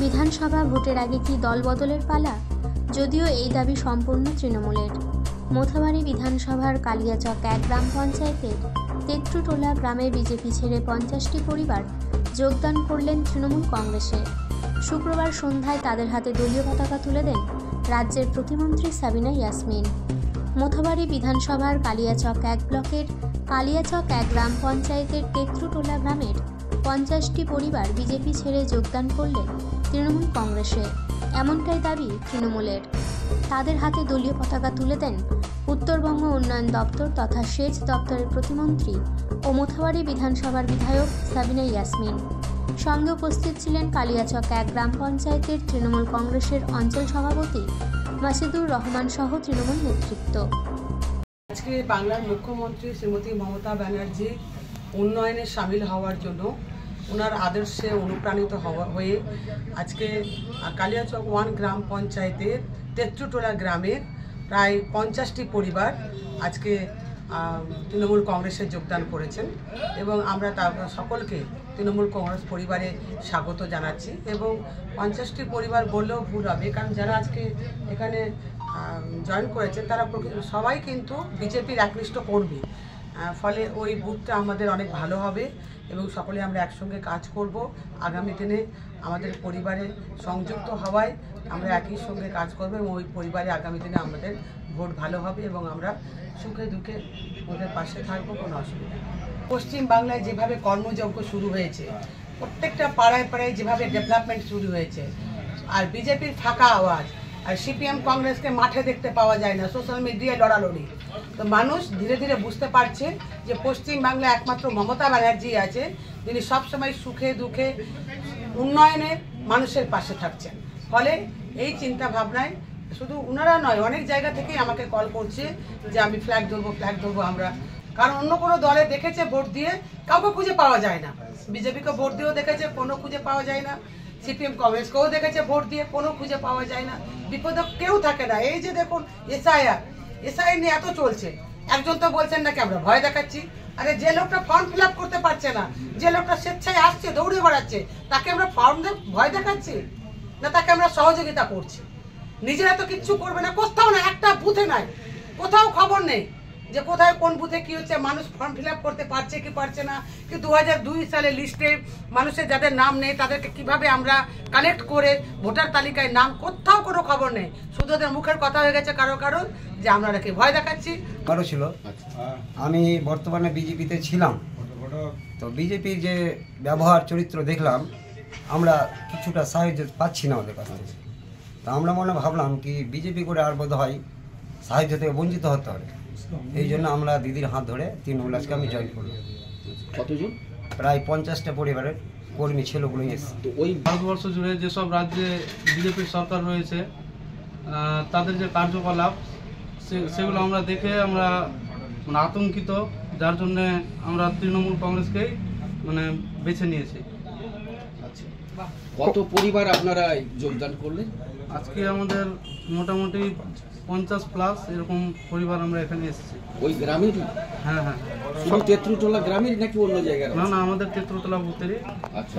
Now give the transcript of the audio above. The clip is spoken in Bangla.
বিধানসভা ভোটের আগে কি দল বদলের পালা? যদিও এই দাবি সম্পূর্ণ তৃণমূলের। মোথাবাড়ি বিধানসভার কালিয়াচক 1 গ্রাম পঞ্চায়েতের তেত্রুটোলা গ্রামে বিজেপি ছেড়ে 50টি পরিবার যোগদান করলেন তৃণমূল কংগ্রেসে। শুক্রবার সন্ধ্যায় তাদের হাতে দলীয় পতাকা তুলে দেন রাজ্যের প্রতিমন্ত্রী সাবিনা ইয়াসমিন। মোথাবাড়ি বিধানসভার কালিয়াচক 1 ব্লকের কালিয়াচক 1 গ্রাম পঞ্চায়েতের তেত্রুটোলা গ্রামের 50টি পরিবার বিজেপি ছেড়ে যোগদান করলেন তৃণমূল কংগ্রেসে, এমনটাই দাবি তৃণমূলের। তাদের হাতে দলীয় পতাকা তুলে দেন উত্তরবঙ্গ উন্নয়ন দপ্তর তথা সেচ দপ্তরের প্রতিমন্ত্রী ও মোথাবাড়ি বিধানসভার বিধায়ক সাবিনা ইয়াসমিন। সঙ্গে উপস্থিত ছিলেন কালিয়াচক 1 গ্রাম পঞ্চায়েতের তৃণমূল কংগ্রেসের অঞ্চল সভাপতি মাসিদুর রহমান সহ তৃণমূল নেতৃত্ব। আজকে বাংলার মুখ্যমন্ত্রী শ্রীমতী মমতা ব্যানার্জি উন্নয়নে সামিল হওয়ার জন্য ওনার আদর্শে অনুপ্রাণিত হয়ে আজকে কালিয়াচক 1 গ্রাম পঞ্চায়েতের তেত্রুটোলা গ্রামের প্রায় 50টি পরিবার আজকে তৃণমূল কংগ্রেসে যোগদান করেছেন এবং আমরা তার সকলকে তৃণমূল কংগ্রেস পরিবারে স্বাগত জানাচ্ছি। এবং 50টি পরিবার বললেও ভুল হবে, কারণ যারা আজকে এখানে জয়েন করেছেন তারা সবাই কিন্তু বিজেপির একনিষ্ঠ কর্মী। ফলে ওই বুথটা আমাদের অনেক ভালো হবে এবং সকলে আমরা একসঙ্গে কাজ করব। আগামী দিনে আমাদের পরিবারে সংযুক্ত হওয়ায় আমরা একই সঙ্গে কাজ করব এবং ওই পরিবারে আগামী দিনে আমাদের ভোট ভালো হবে এবং আমরা সুখে দুঃখে ওদের পাশে থাকবো, কোনো অসুবিধা নেই। পশ্চিম বাংলায় যেভাবে কর্মযজ্ঞ শুরু হয়েছে, প্রত্যেকটা পাড়ায় পাড়ায় যেভাবে ডেভেলপমেন্ট শুরু হয়েছে, আর বিজেপির ফাঁকা আওয়াজ, আর সিপিএম কংগ্রেসকে মাঠে দেখতে পাওয়া যায় না, সোশ্যাল মিডিয়ায় লড়ালড়ি, তো মানুষ ধীরে ধীরে বুঝতে পারছে যে পশ্চিম বাংলায় একমাত্র মমতা ব্যানার্জি আছে যিনি সবসময় সুখে দুঃখে উন্নয়নে মানুষের পাশে থাকছেন। ফলে এই চিন্তা ভাবনায় শুধু ওনারা নয়, অনেক জায়গা থেকেই আমাকে কল করছে যে আমি ফ্ল্যাগ ধরবো আমরা, কারণ অন্য কোনো দলে দেখেছে ভোট দিয়ে কাউকে খুঁজে পাওয়া যায় না। বিজেপিকে ভোট দিয়েও দেখেছে, কোনো খুঁজে পাওয়া যায় না। সিপিএম কংগ্রেসকেও দেখেছে ভোট দিয়ে, কোনো খুঁজে পাওয়া যায় না। বিপদে কেউ থাকে না। এই যে দেখুন এসআই নিয়ে এত চলছে, একজন তো বলছেন নাকি আমরা ভয় দেখাচ্ছি। আরে যে লোকটা ফর্ম ফিল আপ করতে পারছে না, যে লোকটা স্বেচ্ছায় আসছে দৌড়ে বেড়াচ্ছে, তাকে আমরা ভয় দেখাচ্ছি না, তাকে আমরা সহযোগিতা করছি। নিজেরা তো কিচ্ছু করবে না, কোথাও না, একটা বুথে নাই, কোথাও খবর নেই যে কোথায় কোন বুথে কি হচ্ছে, মানুষ ফর্ম ফিল আপ করতে পারছে কি পারছে না। কি 2002 সালে লিস্টে মানুষের যাদের নাম নেই তাদেরকে কিভাবে আমরা কালেক্ট করে ভোটার তালিকায় নাম, কোথাও কোনো খবর নেই। শুধু ওদের মুখের কথা হয়ে গেছে কারো যে আমরা নাকি ভয় দেখাচ্ছি। কারো ছিল, আমি বর্তমানে বিজেপিতে ছিলাম, তো বিজেপির যে ব্যবহার চরিত্র দেখলাম, আমরা কিছুটা সাহায্য পাচ্ছি না ওদের কাছ থেকে। তো আমরা ভাবলাম কি বিজেপি করে আর বোধ হয় সাহায্য থেকে বঞ্চিত হতে হবে। এই জন্য আমরা দিদির হাত ধরে তৃণমূল আজকে আমি জয়েন করলাম। কতজন? প্রায় 50টা পরিবারের কর্মী ছেলেগুলো এসেছে। তো ওই ভারতবর্ষ জুড়ে যেসব রাজ্যে বিজেপির সরকার রয়েছে তাদের যে কার্যকলাপ সেগুলো আমরা দেখে আমরা আতঙ্কিত, যার জন্যে আমরা তৃণমূল কংগ্রেসকেই বেছে নিয়েছি। আচ্ছা, কত পরিবার আপনারা যোগদান করলেন? আজকে আমাদের মোটামুটি 50+ এরকম পরিবার আমরা এখানে এসেছি। ওই গ্রামের? হ্যাঁ, শুধু তেত্রুটোলা গ্রামের নাকি অন্য জায়গায়? না, আমাদের তেত্রুটোলা বুথেরই। আচ্ছা।